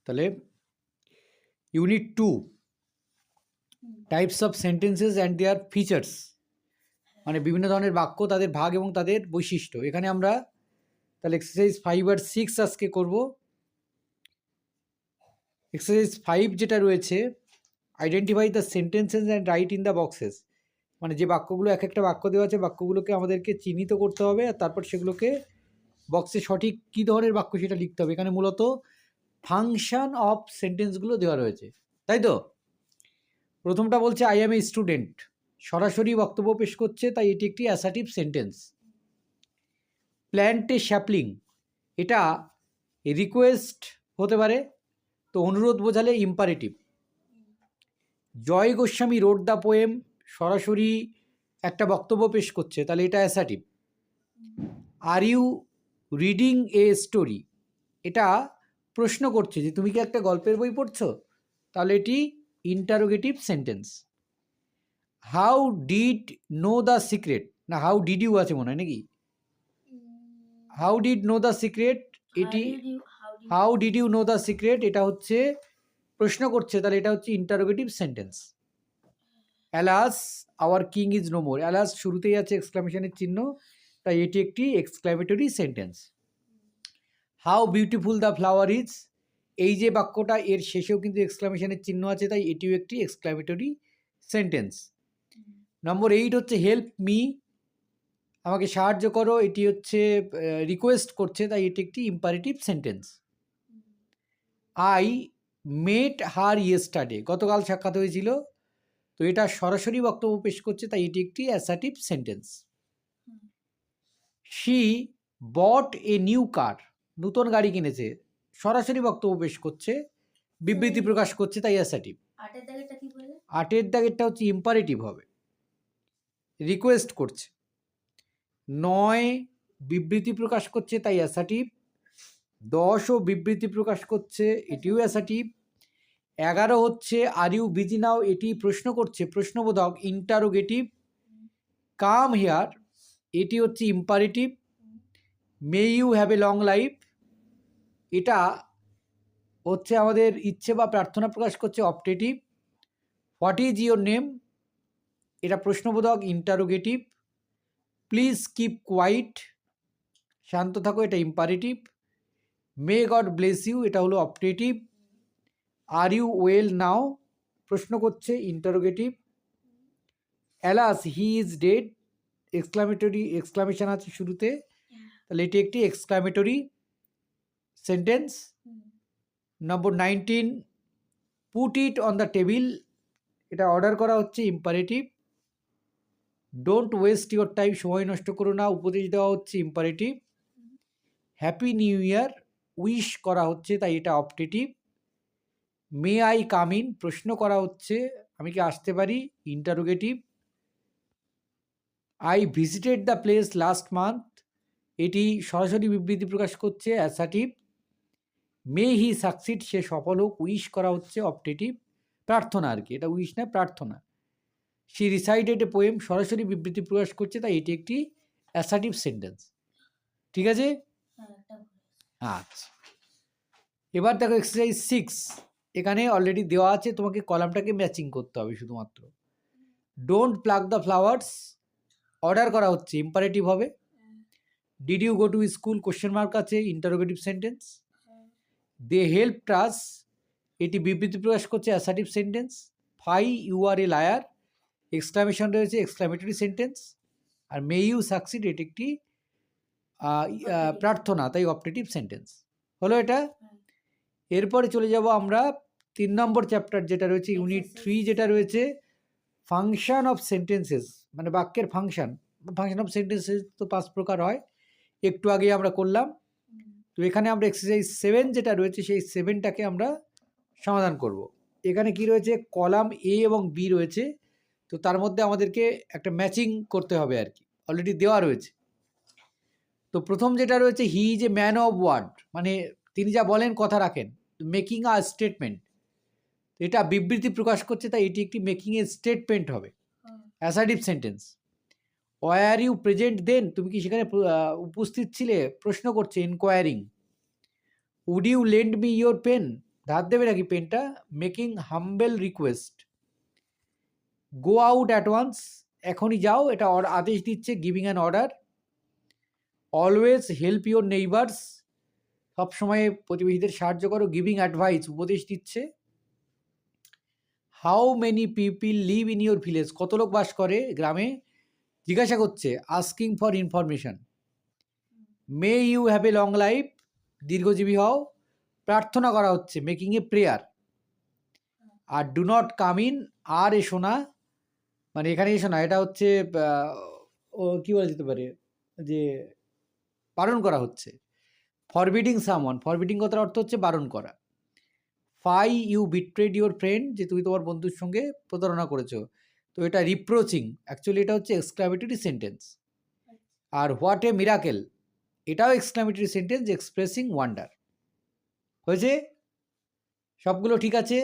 তাহলে unit 2 types of sentences and their features, মানে বিভিন্ন ধরনের বাক্য, তাদের ভাগ এবং তাদের বৈশিষ্ট্য। এখানে আমরা তাহলে এক্সারসাইজ 5 আর 6 আজকে করব। এক্সারসাইজ 5 যেটা রয়েছে, identify the sentences and right in the boxes, মানে যে বাক্যগুলো এক একটা বাক্য দেওয়া আছে, বাক্যগুলোকে আমাদেরকে চিহ্নিত করতে হবে আর তারপর সেগুলোকে বক্সে সঠিক কী ধরনের বাক্য সেটা লিখতে হবে। এখানে মূলত ফাংশন অফ সেন্টেন্সগুলো দেওয়া রয়েছে, তাই তো। প্রথমটা বলছে আই অ্যাম এ স্টুডেন্ট, সরাসরি বক্তব্য পেশ করছে, তাই এটি একটি assertive sentence. Plant a sapling, এটা রিকোয়েস্ট হতে পারে, তো অনুরোধ বোঝালে imperative. Joy Goswami read the poem, সরাসরি একটা বক্তব্য পেশ করছে, তাহলে এটা assertive. Are you reading a story, এটা প্রশ্ন করছে যে তুমি কি একটা গল্পের বই পড়ছো, তাহলে এটি interrogative sentence. How did know the secret, না হাউ ডিড ইউ আছে মনে হয় নাকি, how did know the secret, এটি how did you know the secret, এটা হচ্ছে প্রশ্ন করছে, তাহলে এটা হচ্ছে interrogative sentence. Alas our king is no more, alas শুরুতেই আছে এক্সক্লামেশনের চিহ্ন, তাই এটি একটি exclamatory sentence. How beautiful the flower is, এই যে বাক্যটা এর শেষেও কিন্তু এক্সক্লামেশনের চিহ্ন আছে, তাই এটিও একটি এক্সক্লামেটরি সেন্টেন্স। নম্বর 8 হচ্ছে হেল্প মি, আমাকে সাহায্য করো, এটি হচ্ছে রিকোয়েস্ট করছে, তাই এটি একটি imperative sentence. I met her yesterday, গতকাল সাক্ষাৎ হয়েছিল, তো এটা সরাসরি বক্তব্য পেশ করছে, তাই এটি একটি assertive sentence. She bought a new car, নতুন গাড়ি কিনেছে, সরাসরি বক্তব্য পেশ করছে, বিবৃতি প্রকাশ করছে, তাই অ্যাসার্টিভ। 8 দাগেরটা হচ্ছে ইম্পারেটিভ হবে, রিকোয়েস্ট করছে। 9 বিবৃতি প্রকাশ করছে, তাই অ্যাসার্টিভ। 10ও বিবৃতি প্রকাশ করছে, এটিও অ্যাসার্টিভ। 11 হচ্ছে আর ইউ বিজি নাও, এটি প্রশ্ন করছে, প্রশ্নবোধক ইন্টারোগেটিভ। কাম হিয়ার, এটি হচ্ছে imperative. May you have a long life, এটা হচ্ছে আমাদের ইচ্ছে বা প্রার্থনা প্রকাশ করছে, optative. What is your name, এটা প্রশ্নবোধক ইন্টারোগেটিভ। প্লিজ কিপ কোয়াইট, শান্ত থাকো, এটা imperative. May God bless you, এটা হলো optative. Are you well now, প্রশ্ন করছে, interrogative. Alas he is dead, exclamation আছে শুরুতে, তাহলে এটি একটি exclamatory sentence. Number 19 put it on the table, এটা অর্ডার করা হচ্ছে, imperative. Don't waste your time, সময় নষ্ট করো না, উপদেশ দেওয়া হচ্ছে, imperative. Happy new year, wish করা হচ্ছে, তাই এটা optative. May I come in, প্রশ্ন করা হচ্ছে, আমি কি আসতে পারি, interrogative. I visited the place last month, এটি সরাসরি বিবৃতি প্রকাশ করছে, অ্যাসার্টিভ। মে হি সাকসিড, সে সফল হোক, উইশ করা হচ্ছে, অপটেটিভ। প্রার্থনা আর কি, এটা উইশ না, প্রার্থনা। শি রিসাইডেড এ পোয়েম, সরাসরি বিবৃতি প্রকাশ করছে, তাই এটি একটি অ্যাসার্টিভ সেন্টেন্স। ঠিক আছে, আচ্ছা। এবার দেখো এক্সারসাইজ 6, এখানে অলরেডি দেওয়া আছে, তোমাকে কলামটাকে ম্যাচিং করতে হবে শুধুমাত্র। Don't pluck the flowers, order করা হচ্ছে, ইম্পারেটিভ হবে। Did you go to school, question mark আছে, interrogative sentence. They help us, এটি বিবৃতি প্রকাশ করছে, assertive sentence. Fie you are a liar, exclamation রয়েছে, এক্সক্লামেটরি সেন্টেন্স। আর মে ইউ সাকসিড, এটি একটি প্রার্থনা, তাই অপটেটিভ সেন্টেন্স হলো এটা। এরপরে চলে যাব আমরা 3 নম্বর চ্যাপ্টার যেটা রয়েছে, ইউনিট 3 যেটা রয়েছে, ফাংশন অফ সেন্টেন্সেস, মানে বাক্যের ফাংশন। ফাংশন অফ সেন্টেন্সেস তো 5 প্রকার হয়, একটু আগে আমরা করলাম। তো এখানে আমরা এক্সারসাইজ 7 যেটা রয়েছে, সেই 7টাকে আমরা সমাধান করব। এখানে কি রয়েছে, কলাম এ এবং বি রয়েছে, তো তার মধ্যে আমাদেরকে একটা ম্যাচিং করতে হবে আর কি, অলরেডি দেওয়া রয়েছে। তো প্রথম যেটা রয়েছে, he is a man of word, মানে তিনি যা বলেন কথা রাখেন, মেকিং আ স্টেটমেন্ট, এটা বিবৃতি প্রকাশ করছে, তাই এটি একটি মেকিং এ স্টেটমেন্ট হবে, assertive sentence. Were you present then, তুমি কি সেখানে উপস্থিত ছিলে, প্রশ্ন করছে, inquiring. Would you lend me your pen, ধার দেবে নাকি পেনটা? Making humble request, go out at once, এখনই যাও, এটা আদেশ দিচ্ছে, giving an order. Always help your neighbours, সবসময় প্রতিবেশীদের সাহায্য করো। গিভিং অ্যাডভাইস, উপদেশ দিচ্ছে। How many people live in your village, কত লোক বাস করে গ্রামে, জিজ্ঞাসা করছে। Asking for information. May you have a long life, দীর্ঘজীবী হও, প্রার্থনা করা হচ্ছে, মেকিং এ প্রেয়ার। আর ডু নট কাম ইন, আর এসো না, মানে এখানে এসো না, এটা হচ্ছে ও কী বলা যেতে পারে, যে বারণ করা হচ্ছে। ফরবিডিং সামওয়ান, ফরবিডিং কথার অর্থ হচ্ছে বারণ করা। Fie you betrayed your friend, যে তুমি তোমার বন্ধুর সঙ্গে প্রতারণা করেছো, তো এটা রিপ্রোচিং, অ্যাকচুয়ালি এটা হচ্ছে এক্সক্লামেটরি সেন্টেন্স। আর হোয়াট এ মিরাকেল, এটাও এক্সক্লামেটরি সেন্টেন্স এক্সপ্রেসিং ওয়ান্ডার। হয়েছে? সবগুলো ঠিক আছে?